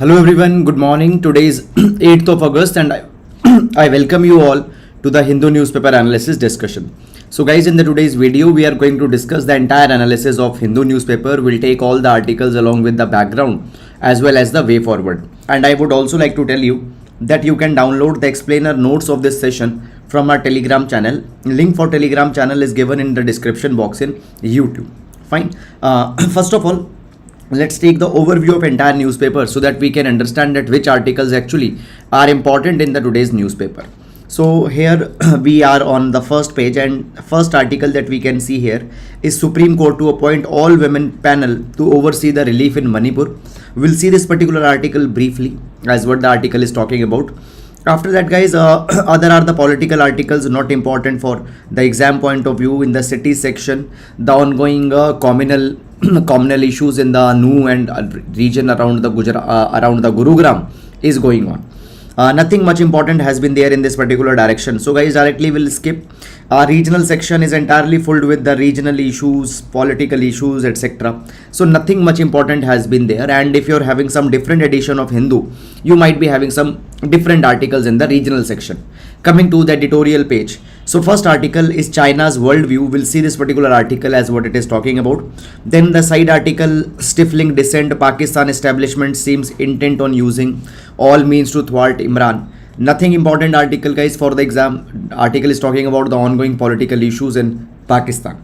Hello everyone, good morning. Today is 8th of August and I welcome you all to the Hindu newspaper analysis discussion. So guys, in the today's video we are going to discuss the entire analysis of Hindu newspaper. We'll take all the articles along with the background as well as the way forward. And I would also like to tell you that you can download the explainer notes of this session from our Telegram channel. Link for Telegram channel is given in the description box in YouTube. Fine. First of all, let's take the overview of entire newspaper so that we can understand that which articles actually are important in the today's newspaper. So here we are on the first page, and first article that we can see here is Supreme Court to appoint all women panel to oversee the relief in Manipur. We'll see this particular article briefly as what the article is talking about. After that, guys, other are the political articles not important for the exam point of view. In the city section, the ongoing communal issues in the Nu and region around the Gurugram is going on. Nothing much important has been there in this particular direction. So guys, directly we'll skip. Regional section is entirely filled with the regional issues, political issues, etc. So nothing much important has been there. And if you're having some different edition of Hindu, you might be having some different articles in the regional section. Coming to the editorial page. So first article is China's worldview. We'll see this particular article as what it is talking about. Then the side article, stifling dissent, Pakistan establishment seems intent on using all means to thwart Imran. Nothing important article, guys, for the exam. Article is talking about the ongoing political issues in Pakistan.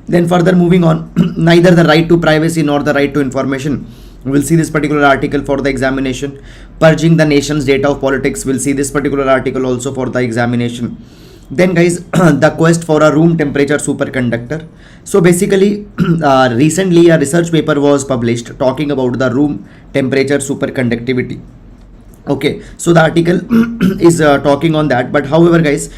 Then further moving on, neither the right to privacy nor the right to information. We'll see this particular article for the examination. Purging the nation's data of politics. We'll see this particular article also for the examination. Then guys, the quest for a room temperature superconductor. So basically, recently a research paper was published talking about the room temperature superconductivity. Okay, so the article is talking on that, but however guys,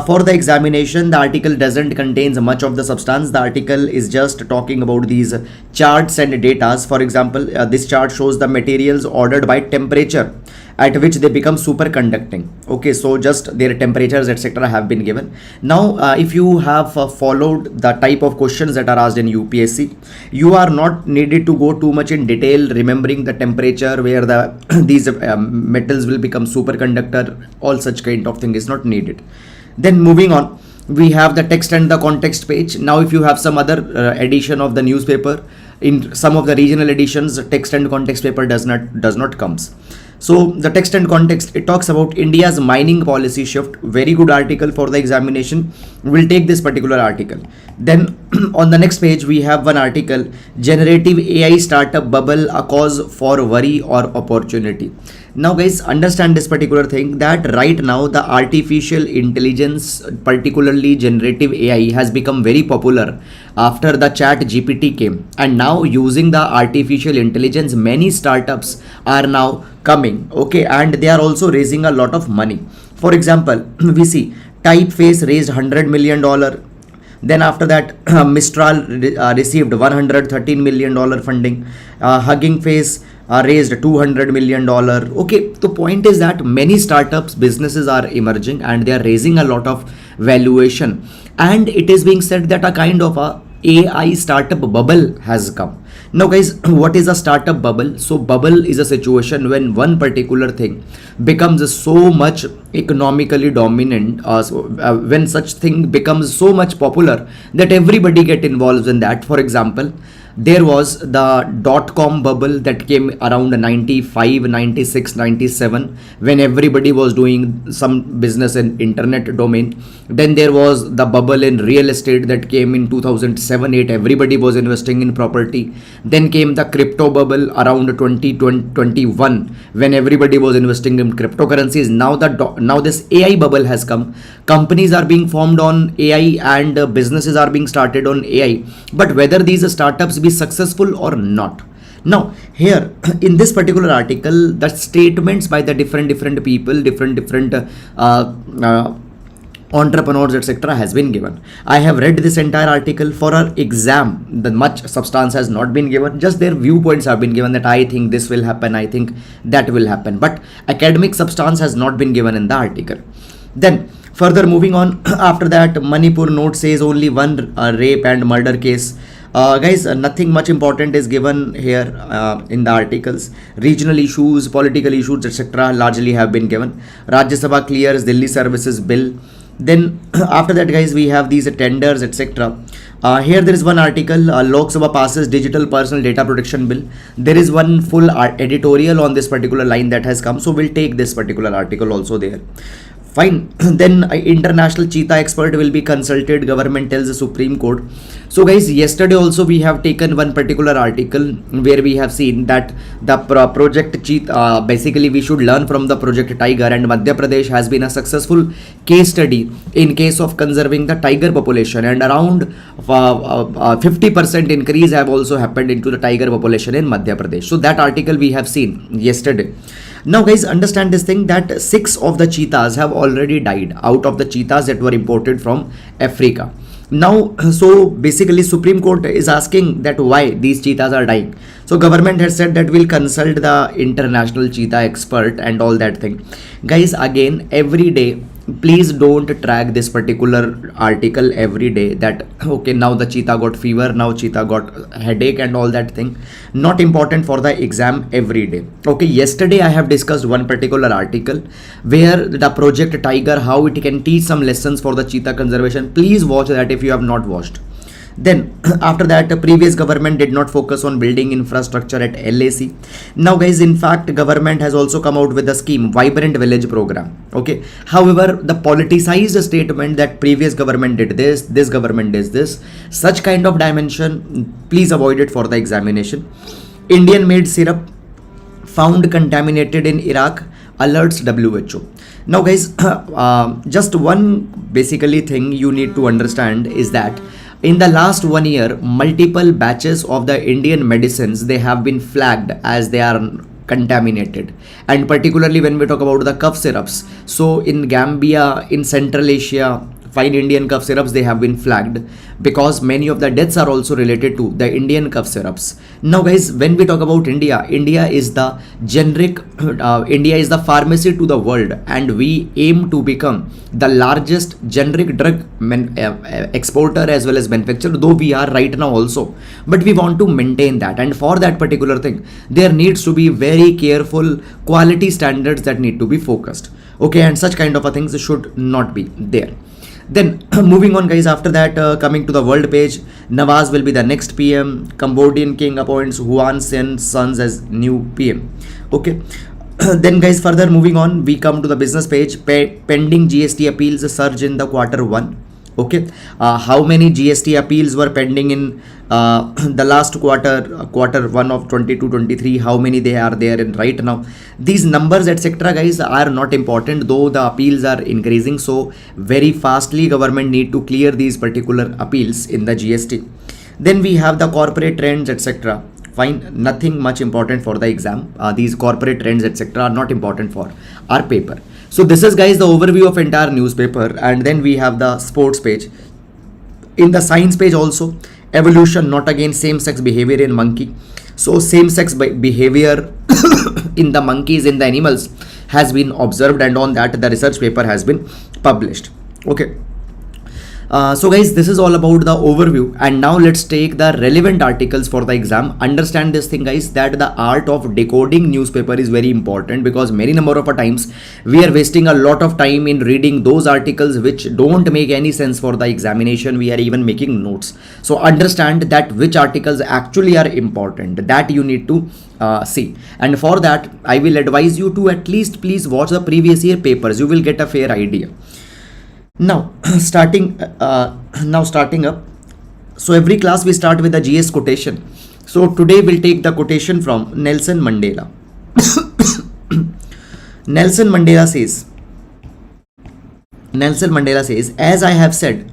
for the examination, the article doesn't contain much of the substance. The article is just talking about these charts and datas. For example, this chart shows the materials ordered by temperature at which they become superconducting. Okay, so just their temperatures etc. have been given. Now if you have followed the type of questions that are asked in UPSC, you are not needed to go too much in detail remembering the temperature where the these metals will become superconductor. All such kind of thing is not needed. Then moving on, we have the text and the context page. Now if you have some other edition of the newspaper, in some of the regional editions, text and context paper does not comes. So the text and context, it talks about India's mining policy shift. Very good article for the examination. We'll take this particular article. Then on the next page we have one article, generative AI startup bubble, a cause for worry or opportunity. Now guys, understand this particular thing, that right now the artificial intelligence, particularly generative AI, has become very popular after the chat GPT came, and now using the artificial intelligence, many startups are now coming. Okay, and they are also raising a lot of money. For example, we see Typeface raised $100 million. Then after that, Mistral received $113 million funding. Hugging Face raised $200 million. Okay, the point is that many startups, businesses are emerging and they are raising a lot of valuation. And it is being said that a kind of a AI startup bubble has come. Now guys, what is a startup bubble? So bubble is a situation when one particular thing becomes so much economically dominant, when such thing becomes so much popular that everybody get involved in that. For example, there was the .com bubble that came around 95, 96, 97 when everybody was doing some business in internet domain. Then there was the bubble in real estate that came in 2007-8. Everybody was investing in property. Then came the crypto bubble around 2021 when everybody was investing in cryptocurrencies. Now this AI bubble has come. Companies are being formed on AI and businesses are being started on AI. But whether these startups be successful or not. Now here in this particular article, the statements by the different people, different entrepreneurs etc. has been given. I have read this entire article. For our exam, the much substance has not been given, just their viewpoints have been given, that I think this will happen, I think that will happen, but academic substance has not been given in the article. Then further moving on, after that, Manipur note says only one rape and murder case Guys, nothing much important is given here in the articles. Regional issues, political issues, etc. largely have been given. Rajya Sabha clears Delhi Services Bill. Then after that, guys, we have these tenders, etc. Here there is one article, Lok Sabha passes Digital Personal Data Protection Bill. There is one full editorial on this particular line that has come, so we'll take this particular article also there. Fine. Then international cheetah expert will be consulted, government tells the Supreme Court. So guys, yesterday also we have taken one particular article where we have seen that the project cheetah, basically we should learn from the project tiger, and Madhya Pradesh has been a successful case study in case of conserving the tiger population, and around 50% increase have also happened into the tiger population in Madhya Pradesh. So that article we have seen yesterday. Now guys, understand this thing that 6 of the cheetahs have already died out of the cheetahs that were imported from Africa. Now, so basically Supreme Court is asking that why these cheetahs are dying. So government has said that we'll consult the international cheetah expert and all that thing. Guys, again, every day, please don't track this particular article every day that okay, now the cheetah got fever, now cheetah got headache and all that thing. Not important for the exam every day. Okay, yesterday I have discussed one particular article where the project tiger, how it can teach some lessons for the cheetah conservation. Please watch that if you have not watched. Then after that, the previous government did not focus on building infrastructure at LAC. Now guys, in fact, government has also come out with a scheme, Vibrant Village program. Okay. However, the politicized statement that previous government did this government does this, such kind of dimension, please avoid it for the examination. Indian made syrup found contaminated in Iraq, alerts WHO. Now guys, just one basically thing you need to understand is that in the last 1 year, multiple batches of the Indian medicines, they have been flagged as they are contaminated, and particularly when we talk about the cough syrups. So in Gambia, in Central Asia, fine Indian cough syrups, they have been flagged because many of the deaths are also related to the Indian cough syrups. Now guys, when we talk about India, India is the generic, India is the pharmacy to the world, and we aim to become the largest generic drug exporter as well as manufacturer, though we are right now also, but we want to maintain that, and for that particular thing, there needs to be very careful quality standards that need to be focused. Okay, and such kind of a things should not be there. Then moving on guys, after that coming to the world page, Nawaz will be the next PM. Cambodian king appoints Huan Sen sons as new PM. Okay. Then guys, further moving on, we come to the business page. Pending GST appeals surge in the quarter 1. Okay, how many GST appeals were pending in the last quarter 1 of 22-23? How many they are there in right now? These numbers etc guys are not important, though the appeals are increasing, so very fastly government need to clear these particular appeals in the GST. Then we have the corporate trends etc. Fine, nothing much important for the exam. These corporate trends etc are not important for our paper. So this is guys the overview of entire newspaper, and then we have the sports page. In the science page also, evolution not against same-sex behavior in monkey. So same-sex behavior in the monkeys, in the animals has been observed, and on that the research paper has been published. Okay. So guys, this is all about the overview, and now let's take the relevant articles for the exam. Understand this thing guys, that the art of decoding newspaper is very important, because many number of times we are wasting a lot of time in reading those articles which don't make any sense for the examination. We are even making notes. So understand that which articles actually are important, that you need to see, and for that I will advise you to at least please watch the previous year papers. You will get a fair idea. Now starting up, so every class we start with the GS quotation. So today we'll take the quotation from Nelson Mandela. Nelson Mandela says, as I have said,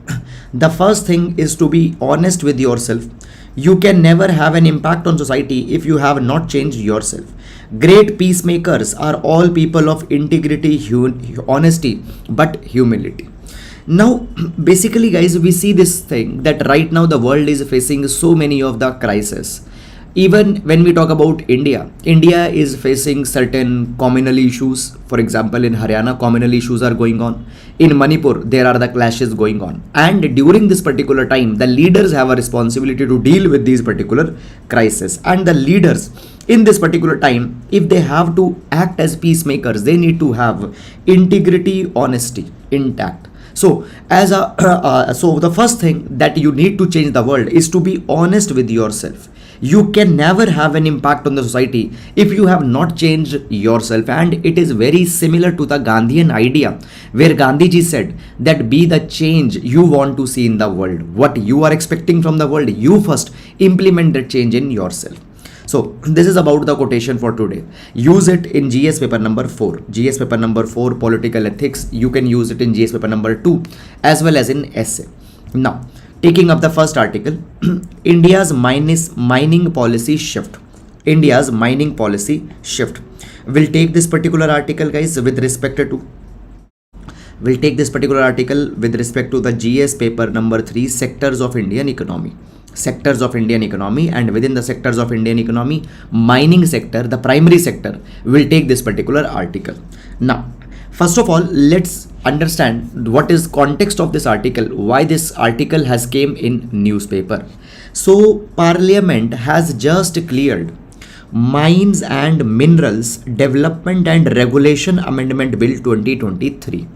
the first thing is to be honest with yourself. You can never have an impact on society if you have not changed yourself. Great peacemakers are all people of integrity, honesty, but humility. Now basically guys, we see this thing that right now the world is facing so many of the crises. Even when we talk about India, India is facing certain communal issues. For example, in Haryana, communal issues are going on. In Manipur, there are the clashes going on. And during this particular time, the leaders have a responsibility to deal with these particular crises. And the leaders in this particular time, if they have to act as peacemakers, they need to have integrity, honesty intact. So so the first thing that you need to change the world is to be honest with yourself. You can never have an impact on the society if you have not changed yourself. And it is very similar to the Gandhian idea, where Gandhiji said that be the change you want to see in the world. What you are expecting from the world, you first implement that change in yourself. So this is about the quotation for today. Use it in GS paper number 4. GS paper number 4, political ethics. You can use it in GS paper number 2 as well as in essay. Now, taking up the first article, India's mining policy shift. India's mining policy shift. We'll take this particular article, guys, with respect to the GS paper number 3, sectors of Indian economy. Sectors of Indian economy, and within the sectors of Indian economy, mining sector, the primary sector, will take this particular article. Now, first of all, let's understand what is context of this article, why this article has came in newspaper. So Parliament has just cleared Mines and Minerals Development and Regulation Amendment Bill 2023,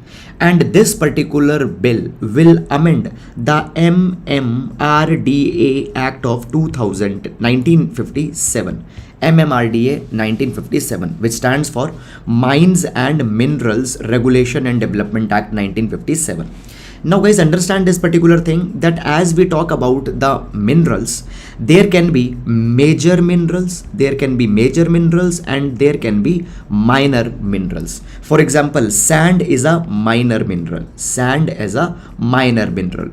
and this particular bill will amend the MMRDA Act of 1957, MMRDA 1957, which stands for Mines and Minerals Regulation and Development Act 1957. Now guys, understand this particular thing, that as we talk about the minerals, there can be major minerals, and there can be minor minerals. For example, sand is a minor mineral,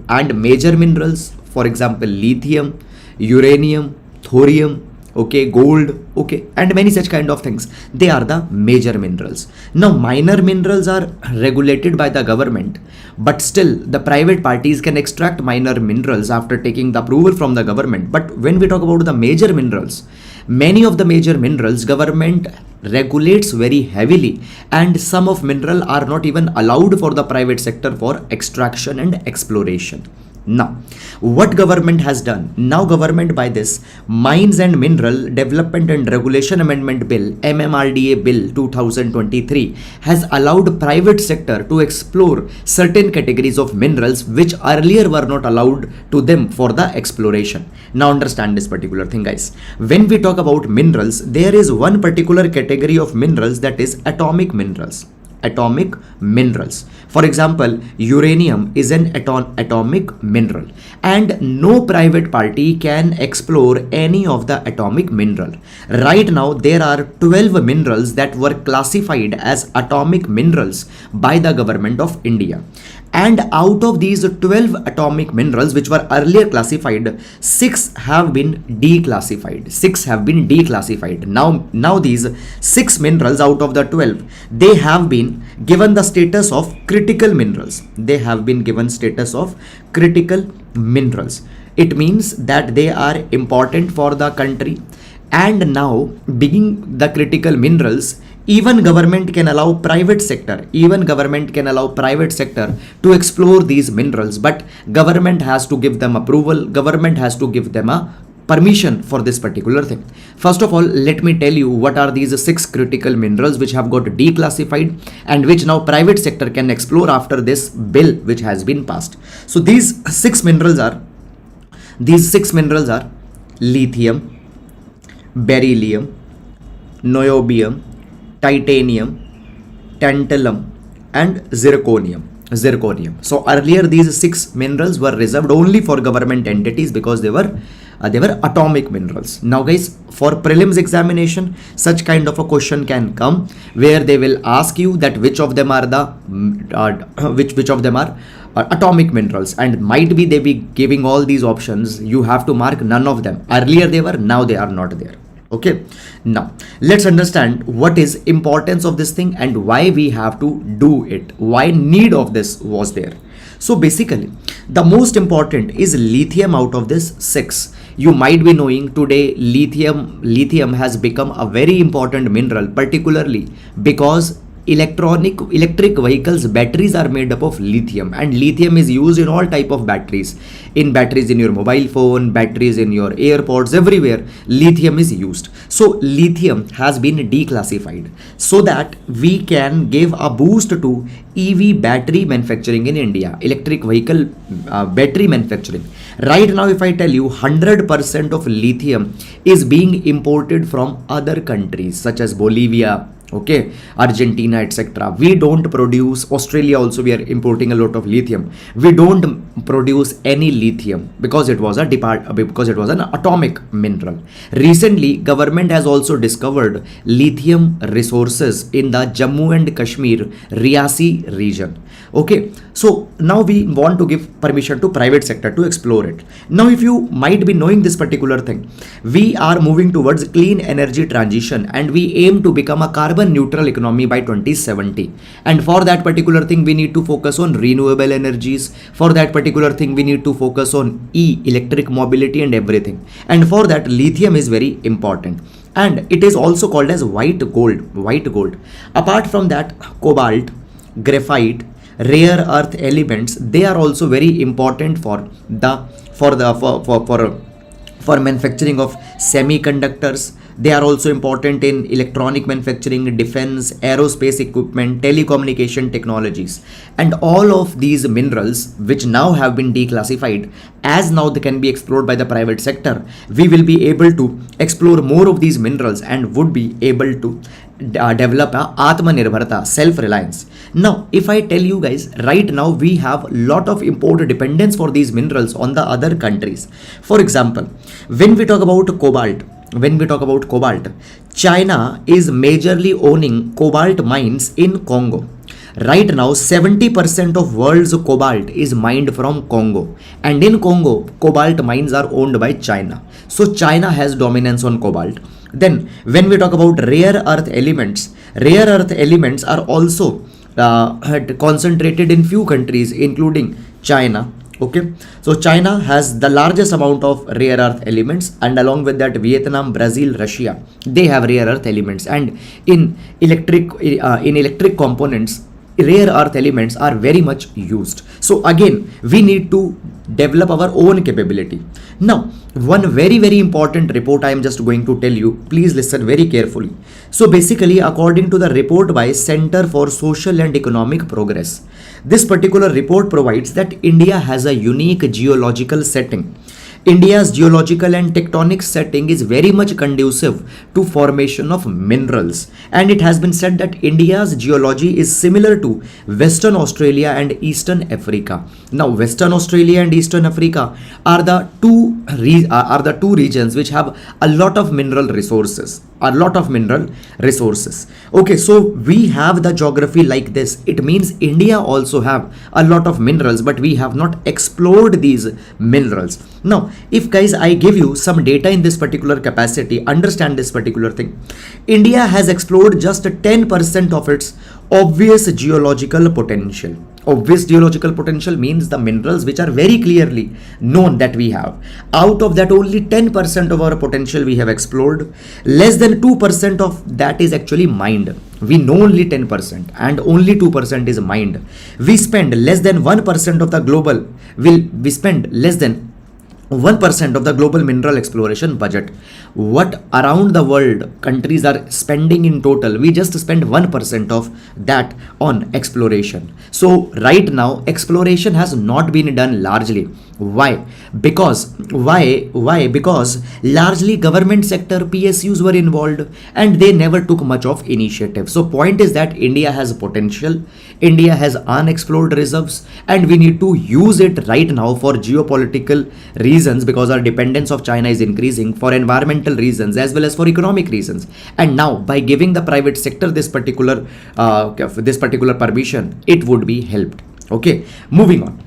and major minerals, for example, lithium, uranium, thorium, okay, gold, okay, and many such kind of things. They are the major minerals. Now minor minerals are regulated by the government, but still the private parties can extract minor minerals after taking the approval from the government. But when we talk about the major minerals, many of the major minerals government regulates very heavily, and some of mineral are not even allowed for the private sector for extraction and exploration. Now, what government has done? Now government, by this Mines and Mineral Development and Regulation Amendment Bill, MMRDA Bill 2023, has allowed private sector to explore certain categories of minerals which earlier were not allowed to them for the exploration. Now understand this particular thing, guys. When we talk about minerals, there is one particular category of minerals, that is atomic minerals. For example, uranium is an atomic mineral, and no private party can explore any of the atomic mineral. Right now there are 12 minerals that were classified as atomic minerals by the government of India. And out of these 12 atomic minerals which were earlier classified, 6 have been declassified. Now these 6 minerals out of the 12, they have been given the status of critical minerals. It means that they are important for the country. And now, being the critical minerals, even government can allow private sector to explore these minerals, but government has to give them approval, government has to give them a permission for this particular thing. First of all, let me tell you what are these 6 critical minerals which have got declassified and which now private sector can explore after this bill which has been passed. So these 6 minerals are lithium, beryllium, niobium, titanium, tantalum, and zirconium. So earlier these 6 minerals were reserved only for government entities because they were atomic minerals. Now guys, for prelims examination, such kind of a question can come where they will ask you that which of them are the atomic minerals, and might be they be giving all these options. You have to mark none of them. Earlier they were, now they are not there. Okay, now let's understand what is importance of this thing and why we have to do it, why need of this was there. So basically the most important is lithium out of this 6. you might be knowing today lithium has become a very important mineral, particularly because electric vehicles batteries are made up of lithium, and lithium is used in all type of batteries, in batteries in your mobile phone, batteries in your airpods, everywhere lithium is used. So lithium has been declassified so that we can give a boost to EV battery manufacturing in India, electric vehicle battery manufacturing. Right now, if I tell you 100% of lithium is being imported from other countries such as Bolivia, okay, Argentina, etc. We don't produce, Australia also we are importing a lot of lithium. We don't produce any lithium because it was because it was an atomic mineral. Recently, government has also discovered lithium resources in the Jammu and Kashmir Riasi region. Okay, so now we want to give permission to private sector to explore it. Now, if you might be knowing this particular thing, we are moving towards clean energy transition and we aim to become a carbon neutral economy by 2070. And for that particular thing, we need to focus on renewable energies. For that particular thing, we need to focus on electric mobility and everything. And for that, lithium is very important. And it is also called as white gold. Apart from that, cobalt, graphite, rare earth elements, they are also very important for manufacturing of semiconductors. They are also important in electronic manufacturing, defense, aerospace equipment, telecommunication technologies. And all of these minerals, which now have been declassified, as now they can be explored by the private sector, we will be able to explore more of these minerals and would be able to develop a Atmanirbharta, self-reliance. Now, if I tell you guys, right now we have a lot of import dependence for these minerals on the other countries. For example, when we talk about cobalt, China is majorly owning cobalt mines in Congo. Right now, 70% of world's cobalt is mined from Congo, and in Congo, cobalt mines are owned by China. So China has dominance on cobalt. Then, when we talk about rare earth elements are also concentrated in few countries, including China. Okay, so China has the largest amount of rare earth elements, and along with that, Vietnam, Brazil, Russia, they have rare earth elements. And in electric components, rare earth elements are very much used. So again, we need to develop our own capability. Now, one very important report I am just going to tell you, please listen very carefully. So basically, according to the report by Center for Social and Economic Progress, this particular report provides that India has a unique geological setting. India's geological and tectonic setting is very much conducive to formation of minerals, and it has been said that India's geology is similar to Western Australia and Eastern Africa. Now, Western Australia and Eastern Africa are the two regions which have a lot of mineral resources. Okay, so we have the geography like this. It means India also have a lot of minerals, but we have not explored these minerals. Now, if guys, I give you some data in this particular capacity, understand this particular thing. India has explored just 10% of its obvious geological potential. Obvious geological potential means the minerals which are very clearly known that we have. Out of that, only 10% of our potential we have explored. Less than 2% of that is actually mined. We know only 10% and only 2% is mined. We spend less than 1% of the global, we spend less than 1% of the global mineral exploration budget. What around the world countries are spending in total, we just spend 1% of that on exploration. So right now, exploration has not been done largely. Why? Because largely government sector PSUs were involved and they never took much of initiative. So point is that India has potential, India has unexplored reserves, and we need to use it right now for geopolitical reasons, because our dependence of China is increasing, for environmental reasons as well as for economic reasons. And now by giving the private sector this particular permission, it would be helped. Okay, moving on.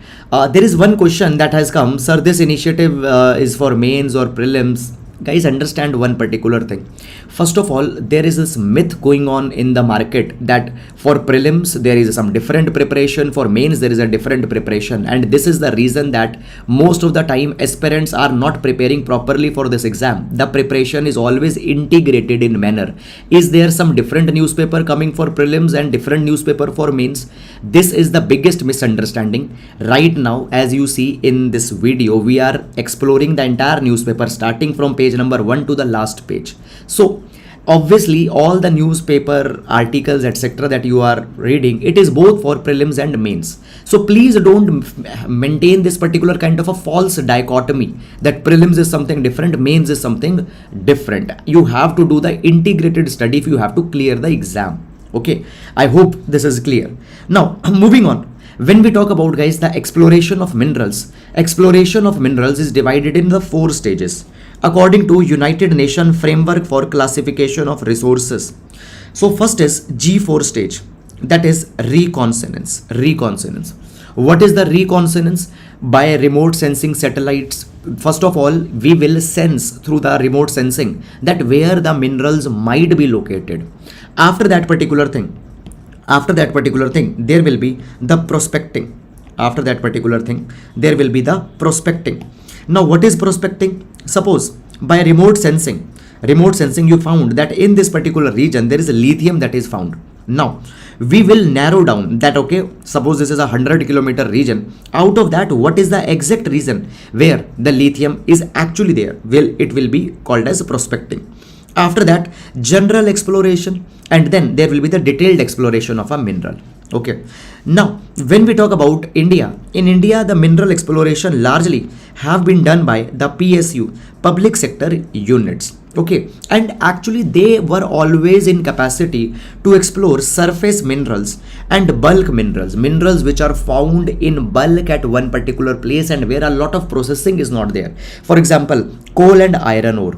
There is one question that has come, sir, this initiative is for mains or prelims. Guys, understand one particular thing. First of all, there is this myth going on in the market that for prelims there is some different preparation, for mains there is a different preparation, and this is the reason that most of the time aspirants are not preparing properly for this exam. The preparation is always integrated in manner. Is there some different newspaper coming for prelims and different newspaper for mains? This is the biggest misunderstanding. Right now, as you see in this video, we are exploring the entire newspaper starting from page number 1 to the last page. So obviously all the newspaper articles etc that you are reading, it is both for prelims and mains. So please don't maintain this particular kind of a false dichotomy that prelims is something different, mains is something different. You have to do the integrated study if you have to clear the exam. Okay, I hope this is clear. Now moving on. When we talk about, guys, the exploration of minerals is divided in the 4 stages according to United Nations framework for classification of resources. So first is G4 stage, that is reconnaissance. What is the reconnaissance? By remote sensing satellites. First of all, we will sense through the remote sensing that where the minerals might be located. After that particular thing, there will be the prospecting. Now what is prospecting? Suppose by remote sensing you found that in this particular region there is a lithium that is found. Now we will narrow down that, okay, suppose this is a 100-kilometer region. Out of that, what is the exact region where the lithium is actually there? It will be called as prospecting. After that, general exploration, and then there will be the detailed exploration of a mineral. Okay. Now, when we talk about India, in India, the mineral exploration largely have been done by the PSU, public sector units. Okay. And actually, they were always in capacity to explore surface minerals and bulk minerals which are found in bulk at one particular place and where a lot of processing is not there. For example, coal and iron ore.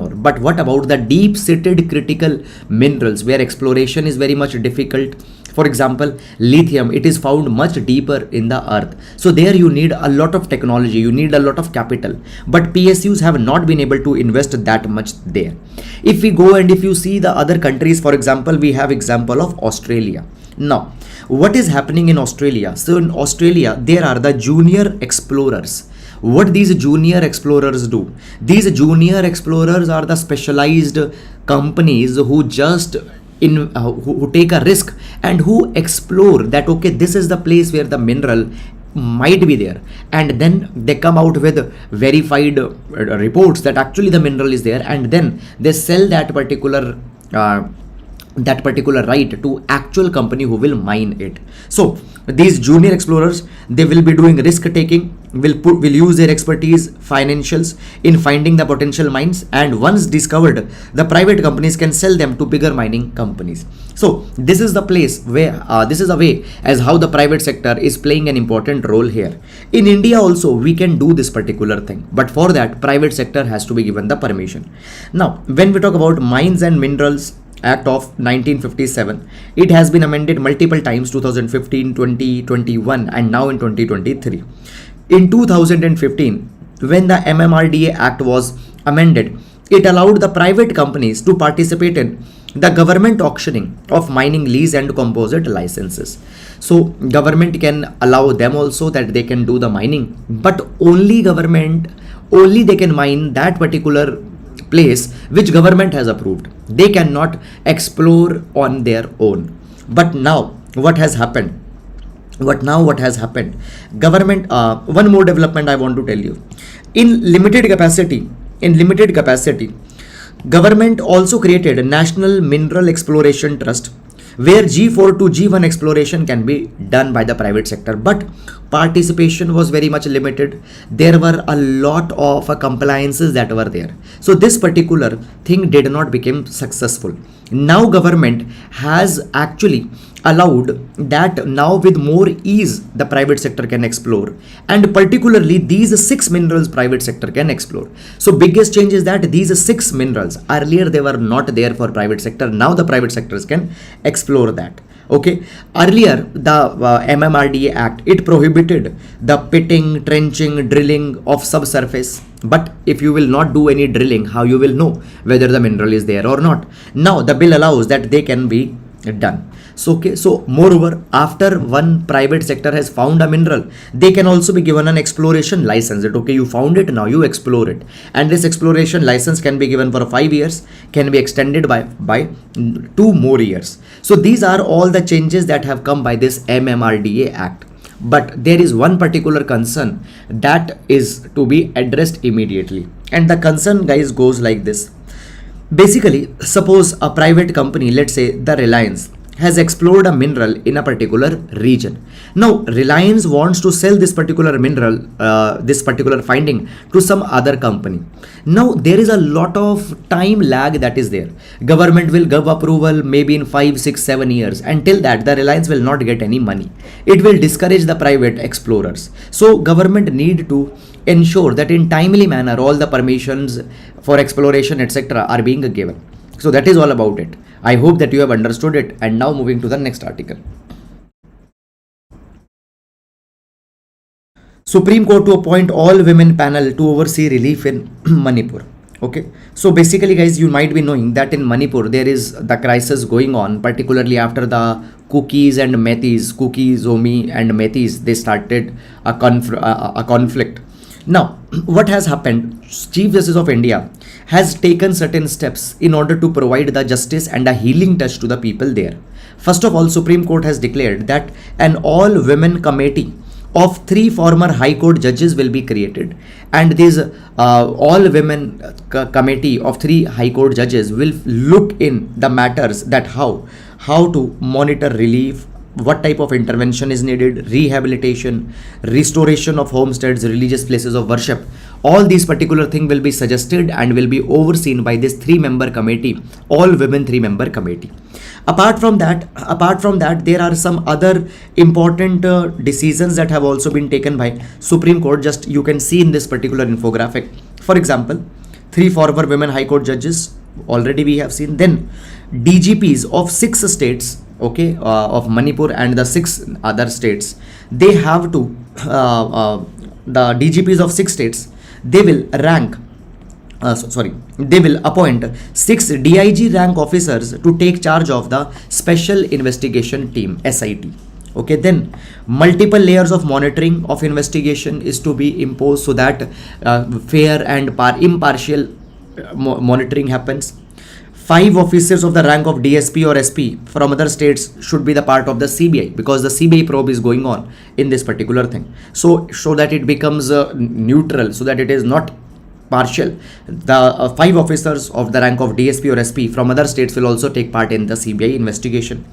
But what about the deep-seated critical minerals where exploration is very much difficult? For example, lithium, it is found much deeper in the earth. So there you need a lot of technology, you need a lot of capital. But PSUs have not been able to invest that much there. If we go and if you see the other countries, for example, we have example of Australia. Now, what is happening in Australia? So in Australia, there are the junior explorers. What these junior explorers do? These junior explorers are the specialized companies who just who take a risk and who explore that, okay, this is the place where the mineral might be there, and then they come out with verified reports that actually the mineral is there, and then they sell that particular right to actual company who will mine it. So these junior explorers, they will be doing risk taking, will use their expertise, financials in finding the potential mines, and once discovered, the private companies can sell them to bigger mining companies. So this is the place where this is a way as how the private sector is playing an important role here. In India also we can do this particular thing, but for that private sector has to be given the permission. Now when we talk about Mines and Minerals Act of 1957, it has been amended multiple times, 2015, 2021 and now in 2023. In 2015, when the MMRDA Act was amended, it allowed the private companies to participate in the government auctioning of mining lease and composite licenses. So government can allow them also that they can do the mining, but only they can mine that particular place which government has approved. They cannot explore on their own. But now what has happened? Government, one more development I want to tell you. In limited capacity, government also created a National Mineral Exploration Trust where G4 to G1 exploration can be done by the private sector, but participation was very much limited. There were a lot of compliances that were there. So this particular thing did not become successful. Now government has actually allowed that now with more ease the private sector can explore, and particularly these 6 minerals private sector can explore. So biggest change is that these 6 minerals, earlier they were not there for private sector, now the private sectors can explore that. Okay, earlier the MMRDA Act, it prohibited the pitting, trenching, drilling of subsurface But if you will not do any drilling, how you will know whether the mineral is there or not? Now the bill allows that they can be done. So okay, so moreover, after one private sector has found a mineral, they can also be given an exploration license. That okay, you found it, now you explore it, and this exploration license can be given for 5 years, can be extended by 2 more years. So these are all the changes that have come by this MMRDA Act. But there is one particular concern that is to be addressed immediately, and the concern, guys, goes like this. Basically, suppose a private company, let's say the Reliance, has explored a mineral in a particular region. Now Reliance wants to sell this particular mineral, this particular finding, to some other company. Now there is a lot of time lag that is there. Government will give approval maybe in 5, 6, 7 years. Until that, the Reliance will not get any money. It will discourage the private explorers. So government need to ensure that in timely manner all the permissions for exploration, etc., are being given. So that is all about it. I hope that you have understood it. And now moving to the next article. Supreme Court to appoint all women panel to oversee relief in Manipur. Okay, so basically, guys, you might be knowing that in Manipur there is the crisis going on, particularly after the Kukis and Metis, Kuki, Zomi and Metis, they started a conflict. Now, what has happened? Chief Justice of India has taken certain steps in order to provide the justice and a healing touch to the people there. First of all, Supreme Court has declared that an all-women committee of 3 former High Court judges will be created, and this all-women committee of 3 High Court judges will look in the matters that how to monitor relief, what type of intervention is needed, rehabilitation, restoration of homesteads, religious places of worship. All these particular things will be suggested and will be overseen by this 3-member committee, all women 3-member committee. Apart from that, there are some other important decisions that have also been taken by Supreme Court. Just you can see in this particular infographic. For example, 3 former women High Court judges, already we have seen. Then DGPs of 6 states, okay, of Manipur and the 6 other states, they have to the DGPs of 6 states, they will rank they will appoint 6 DIG rank officers to take charge of the Special Investigation Team, SIT. Okay, then multiple layers of monitoring of investigation is to be imposed so that fair and impartial monitoring happens. 5 officers of the rank of DSP or SP from other states should be the part of the CBI, because the CBI probe is going on in this particular thing. So that it becomes neutral, so that it is not partial. The 5 officers of the rank of DSP or SP from other states will also take part in the CBI investigation,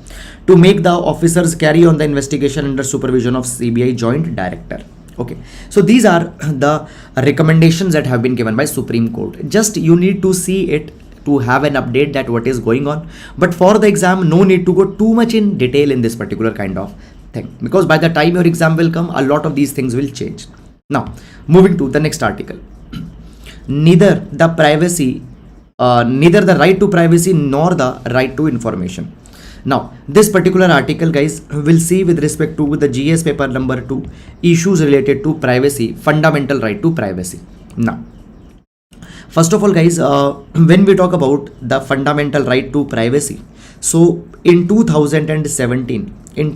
to make the officers carry on the investigation under supervision of CBI Joint Director. Okay, so these are the recommendations that have been given by Supreme Court. Just you need to see it to have an update that what is going on, but for the exam no need to go too much in detail in this particular kind of thing, because by the time your exam will come, a lot of these things will change. Now moving to the next article. Neither the right to privacy nor the right to information. Now this particular article, guys, will see with respect to the GS paper number 2, issues related to privacy, fundamental right to privacy. Now first of all, guys, when we talk about the fundamental right to privacy, so in 2017 in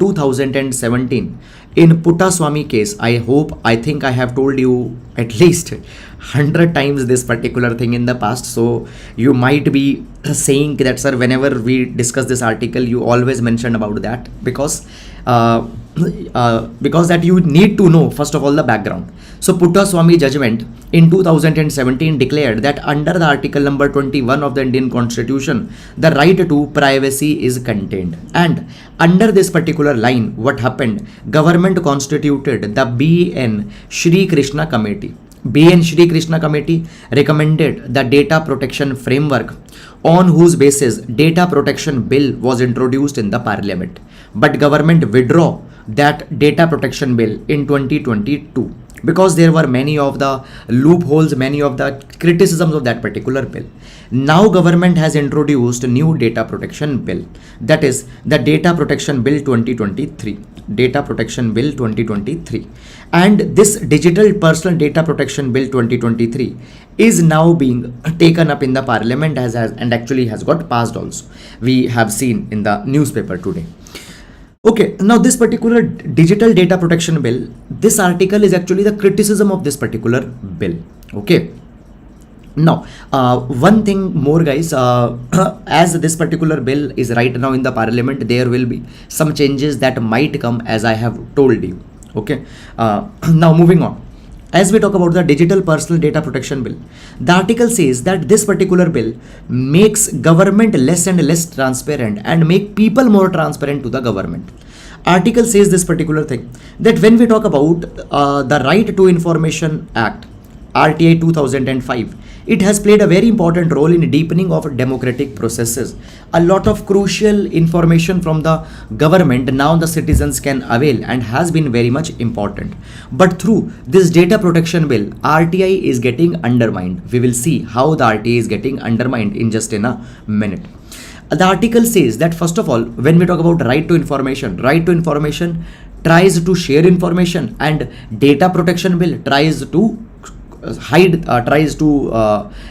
Puttaswamy case, I think I have told you at least 100 times this particular thing in the past, so you might be saying that, sir, whenever we discuss this article you always mention about that, because that you need to know first of all the background. So Puttaswamy judgment in 2017 declared that under the article number 21 of the Indian Constitution, the right to privacy is contained, and under this particular line, what happened, government constituted the B.N. Shri Krishna Committee. B.N. Shri Krishna Committee recommended the data protection framework, on whose basis data protection bill was introduced in the parliament, but government withdrew that data protection bill in 2022 because there were many of the loopholes, many of the criticisms of that particular bill. Now government has introduced a new data protection bill, that is the Data Protection Bill 2023. Data Protection Bill 2023. And this Digital Personal Data Protection Bill 2023 is now being taken up in the parliament and actually has got passed also. We have seen in the newspaper today. Okay, now this particular Digital Data Protection Bill, this article is actually the criticism of this particular bill. Okay. Now, one thing more, guys, as this particular bill is right now in the parliament, there will be some changes that might come, as I have told you. Okay. Now, moving on. As we talk about the Digital Personal Data Protection Bill, the article says that this particular bill makes government less and less transparent and make people more transparent to the government. Article says this particular thing, that when we talk about the Right to Information Act, RTI 2005, it has played a very important role in deepening of democratic processes. A lot of crucial information from the government now the citizens can avail and has been very much important. But through this data protection bill, RTI is getting undermined. We will see how the RTI is getting undermined in just in a minute. The article says that first of all, when we talk about right to information tries to share information, and data protection bill tries to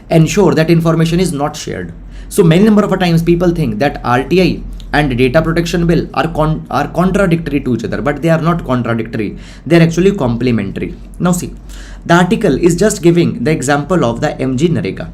ensure that information is not shared. So many number of times people think that RTI and data protection bill are contradictory to each other, but they are not contradictory. They are actually complementary. Now see, the article is just giving the example of the MG Narega.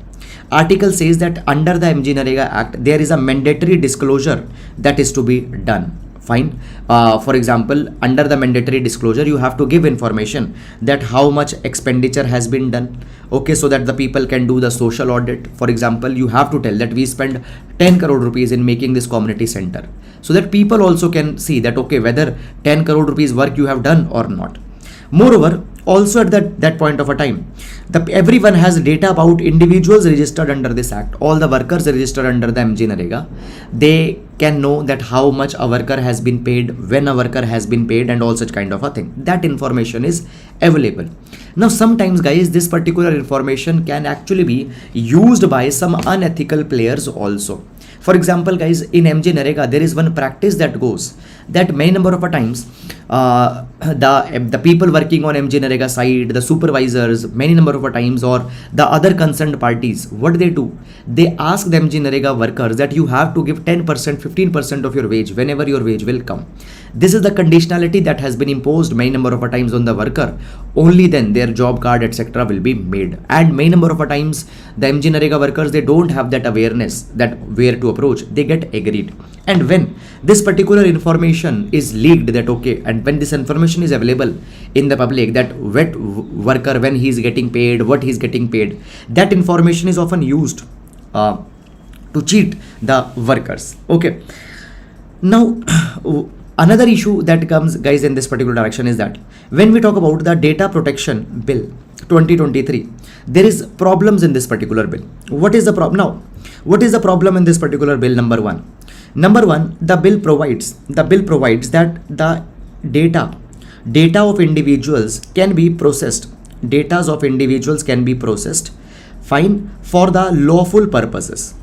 Article says that under the MG Narega Act, there is a mandatory disclosure that is to be done. Fine. For example, under the mandatory disclosure, you have to give information that how much expenditure has been done. Okay, so that the people can do the social audit. For example, you have to tell that we spend 10 crore rupees in making this community center, so that people also can see that, okay, whether 10 crore rupees work you have done or not. Moreover, also at that point of a time, everyone has data about individuals registered under this act. All the workers registered under the MG Narega, they can know that how much a worker has been paid, when a worker has been paid, and all such kind of a thing. That information is available. Now sometimes, guys, this particular information can actually be used by some unethical players also. For example, guys, in MG Narega, there is one practice that goes that many number of times the people working on MG Narega side, the supervisors, many number of times, or the other concerned parties, what they do, they ask the MG Narega workers that you have to give 10%, 15% of your wage whenever your wage will come. This is the conditionality that has been imposed many number of times on the worker. Only then their job card, etc. will be made. And many number of times the MG Narega workers, they don't have that awareness that where to approach. They get agreed. And when this particular information is leaked, that okay, and when this information is available in the public, that what worker, when he is getting paid, what he is getting paid, that information is often used to cheat the workers. Okay. Now, another issue that comes, guys, in this particular direction is that when we talk about the Data Protection Bill 2023, there is problems in this particular bill. What is the problem? Now, what is the problem in this particular bill? Number one, the bill provides that the data of individuals can be processed. Data of individuals can be processed, fine, for the lawful purposes.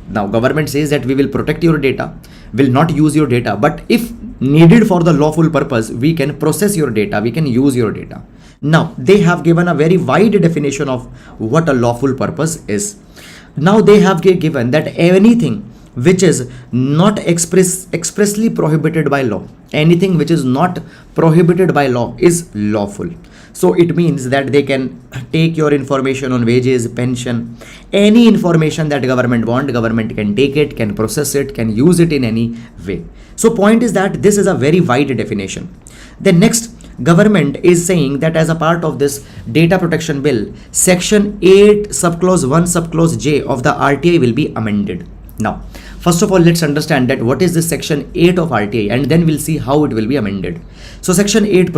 Now, government says that we will protect your data, will not use your data, but if needed for the lawful purpose, we can process your data, we can use your data. Now, they have given a very wide definition of what a lawful purpose is. Now, they have given that anything which is not expressly prohibited by law, anything which is not prohibited by law is lawful. So it means that they can take your information on wages, pension, any information that government can take it, can process it, can use it in any way. So point is that this is a very wide definition. The next, government is saying that as a part of this data protection bill, section 8 subclause 1 subclause J of the RTI will be amended. Now, first of all, let's understand that what is this section 8 of RTI, and then we'll see how it will be amended. So section 8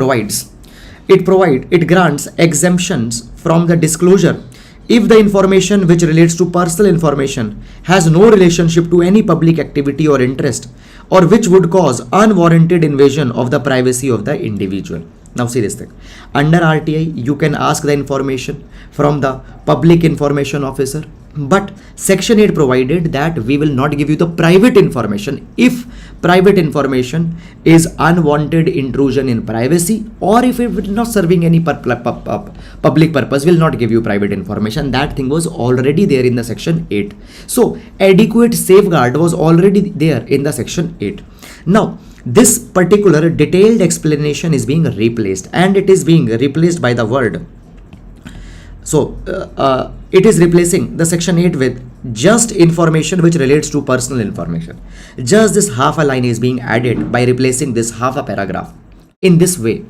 it grants exemptions from the disclosure if the information which relates to personal information has no relationship to any public activity or interest, or which would cause unwarranted invasion of the privacy of the individual. Now see this thing. Under RTI, you can ask the information from the public information officer, But section 8 provided that we will not give you the private information if private information is unwanted intrusion in privacy, or if it is not serving any public purpose, will not give you private information. That thing was already there in the section 8. So adequate safeguard was already there in the section 8. Now this particular detailed explanation is being replaced, and it is being replaced by the word. So it is replacing the section 8 with just information which relates to personal information. Just this half a line is being added by replacing this half a paragraph. In this way,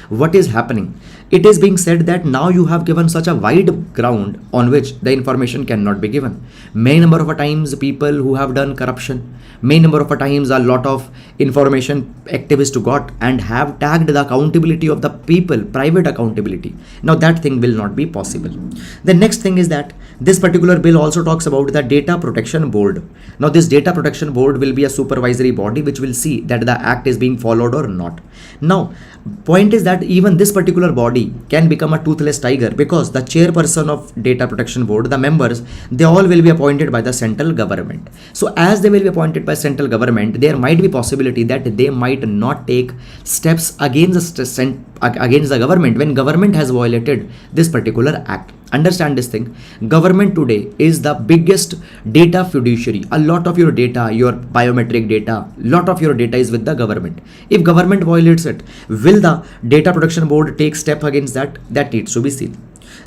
what is happening? It is being said that now you have given such a wide ground on which the information cannot be given. Many number of times people who have done corruption, many number of times a lot of information activists got and have tagged the accountability of the people, private accountability. Now that thing will not be possible. The next thing is that this particular bill also talks about the data protection board. Now this data protection board will be a supervisory body which will see that the act is being followed or not. Now point is that even this particular body can become a toothless tiger, because the chairperson of data protection board, the members, they all will be appointed by the central government. So as they will be appointed by central government, there might be possibility that they might not take steps against the government when government has violated this particular act. Understand this thing. Government today is the biggest data fiduciary. A lot of your data, your biometric data, lot of your data is with the government. If government violates it, will the data protection board take step against that? That needs to be seen.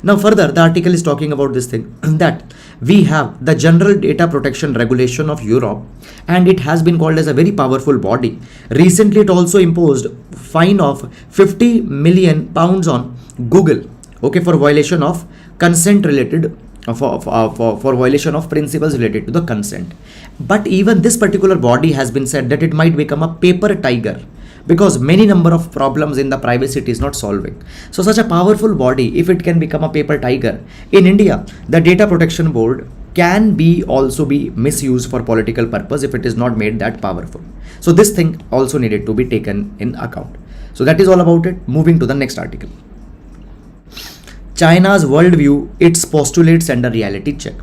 Now further, the article is talking about this thing that we have the General Data Protection Regulation of Europe, and it has been called as a very powerful body. Recently it also imposed fine of 50 million pounds on Google, okay, for violation of consent related for violation of principles related to the consent. But even this particular body has been said that it might become a paper tiger, because many number of problems in the privacy it is not solving. So such a powerful body, if it can become a paper tiger, in India the data protection board can be also be misused for political purpose if it is not made that powerful. So this thing also needed to be taken in account. So that is all about it. Moving to the next article. China's worldview, its postulates and a reality check.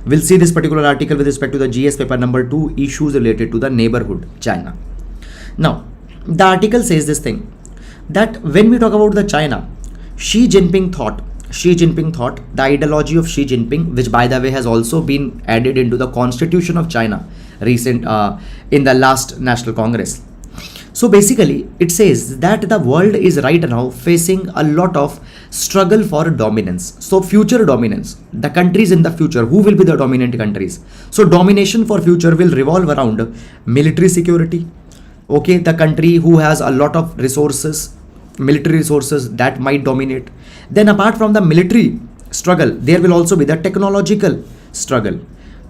We'll see this particular article with respect to the GS paper number 2, issues related to the neighborhood, China. Now, the article says this thing, that when we talk about the China, Xi Jinping thought, the ideology of Xi Jinping, which by the way has also been added into the Constitution of China in the last National Congress. So basically, it says that the world is right now facing a lot of struggle for dominance. So future dominance, the countries in the future, who will be the dominant countries? So domination for future will revolve around military security. Okay, the country who has a lot of resources, military resources, that might dominate. Then apart from the military struggle, there will also be the technological struggle,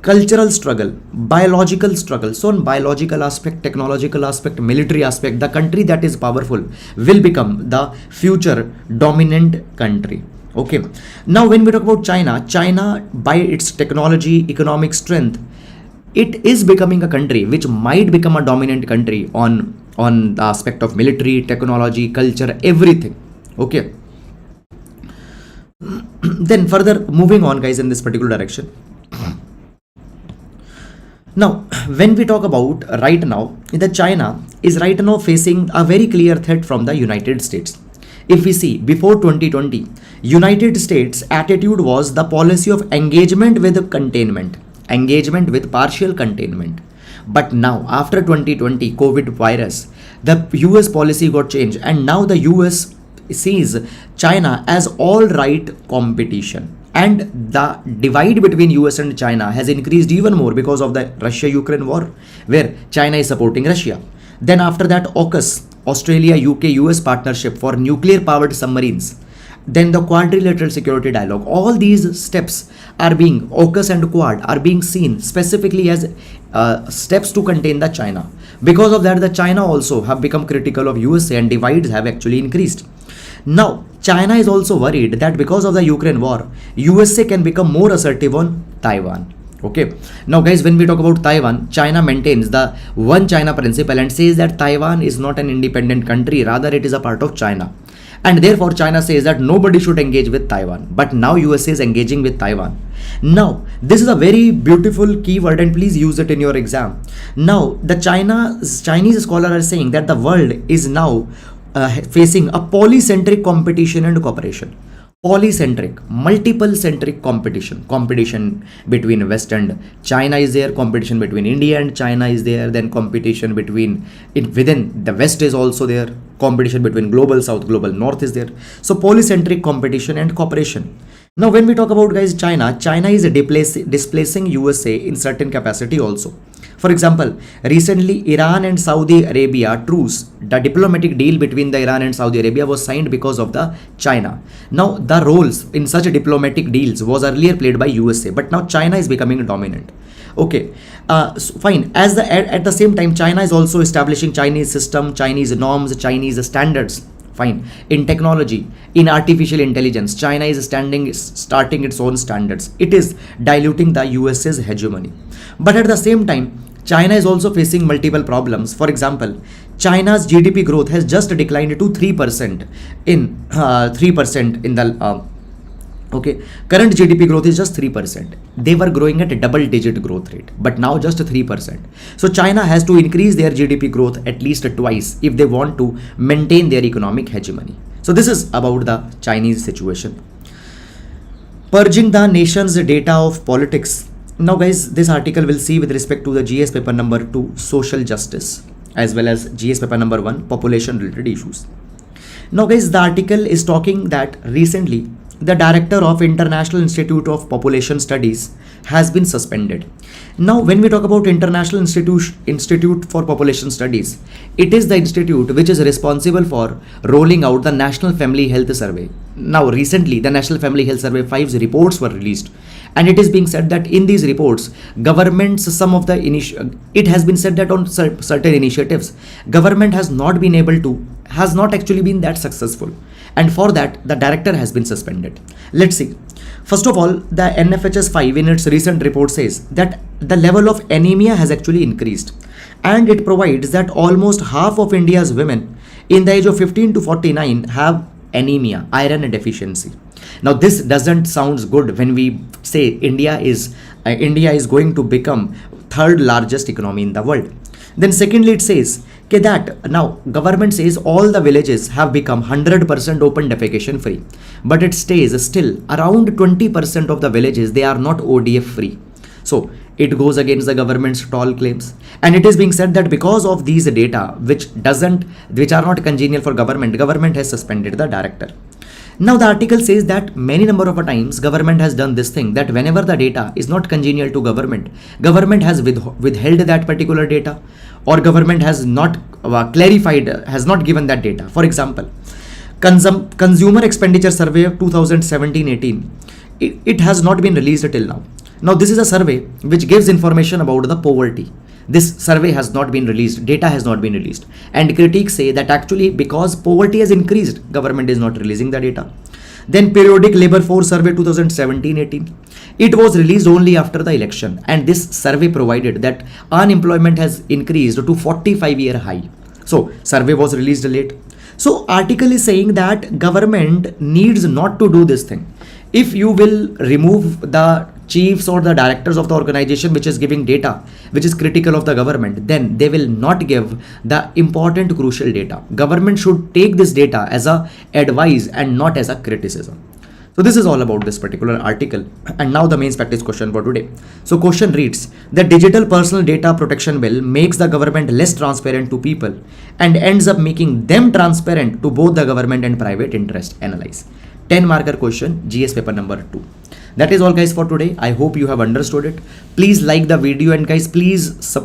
cultural struggle, biological struggle. So on biological aspect, technological aspect, military aspect, the country that is powerful will become the future dominant country. Okay. Now when we talk about China, China by its technology, economic strength, it is becoming a country which might become a dominant country on the aspect of military, technology, culture, everything. Okay. Then further moving on, guys, in this particular direction. Now, when we talk about right now, the China is right now facing a very clear threat from the United States. If we see before 2020, United States attitude was the policy of engagement with containment, engagement with partial containment. But now after 2020 COVID virus, the US policy got changed, and now the US sees China as all right competition. And the divide between US and China has increased even more because of the Russia-Ukraine war, where China is supporting Russia. Then after that, AUKUS, Australia-UK-US partnership for nuclear-powered submarines. Then the quadrilateral security dialogue. All these steps are being, AUKUS and Quad, are being seen specifically as steps to contain the China. Because of that, the China also have become critical of USA, and divides have actually increased. Now, China is also worried that because of the Ukraine war, USA can become more assertive on Taiwan. Okay. Now, guys, when we talk about Taiwan, China maintains the one China principle and says that Taiwan is not an independent country, rather it is a part of China. and therefore China says that nobody should engage with Taiwan. But now USA is engaging with Taiwan. Now this is a very beautiful keyword, and please use it in your exam. Now the Chinese scholar are saying that the world is now facing a polycentric competition and cooperation. Polycentric, multiple centric competition between West and China is there, competition between India and China is there, then competition within the West is also there, competition between global South, global North is there. So polycentric competition and cooperation. Now when we talk about, guys, China is displacing USA in certain capacity also. For example, recently Iran and Saudi Arabia truce, the diplomatic deal between the Iran and Saudi Arabia was signed because of the China. Now the roles in such diplomatic deals was earlier played by USA, but now China is becoming dominant. Okay, so fine. At the same time, China is also establishing Chinese system, Chinese norms, Chinese standards. Fine. In technology, in artificial intelligence, China is starting its own standards. It is diluting the USA's hegemony. But at the same time, China is also facing multiple problems. For example, China's GDP growth has just declined to 3% in 3% in the current GDP growth is just 3%. They were growing at a double-digit growth rate, but now just 3%. So China has to increase their GDP growth at least twice if they want to maintain their economic hegemony. So this is about the Chinese situation. Purging the nation's data of politics. Now, guys, this article will see with respect to the GS paper number 2, social justice, as well as GS paper number 1, population related issues. Now, guys, the article is talking that recently the director of International Institute of Population Studies has been suspended. Now, when we talk about International Institute for Population Studies, it is the institute which is responsible for rolling out the National Family Health Survey. Now, recently, the National Family Health Survey 5's reports were released, and it is being said that in these reports, governments, it has been said that on certain initiatives, government has not actually been that successful, and for that, the director has been suspended. Let's see. First of all, the NFHS 5 in its recent report says that the level of anemia has actually increased, and it provides that almost half of India's women in the age of 15 to 49 have anemia, iron deficiency. Now this doesn't sound good when we say India is going to become third largest economy in the world. Then secondly, it says that now government says all the villages have become 100% open defecation free, but it stays still around 20% of the villages, they are not ODF free. So it goes against the government's tall claims, and it is being said that because of these data which are not congenial for government has suspended the director. Now the article says that many number of times government has done this thing, that whenever the data is not congenial to government has withheld that particular data, or government has not clarified, has not given that data. For example, consumer expenditure survey of 2017-18, it has not been released till now. Now this is a survey which gives information about the poverty. This survey has not been released, data has not been released, and critics say that actually because poverty has increased, government is not releasing the data. Then periodic labor force survey 2017-18, it was released only after the election, and this survey provided that unemployment has increased to 45-year high. So survey was released late. So article is saying that government needs not to do this thing. If you will remove the chiefs or the directors of the organization which is giving data which is critical of the government, then they will not give the important crucial data. Government should take this data as a advice and not as a criticism. So this is all about this particular article. And now the main practice question for today. So question reads, the Digital Personal Data Protection Bill makes the government less transparent to people and ends up making them transparent to both the government and private interest. Analyze. 10 marker question, GS paper number 2. That is all, guys, for today. I hope you have understood it. Please like the video, and guys, please subscribe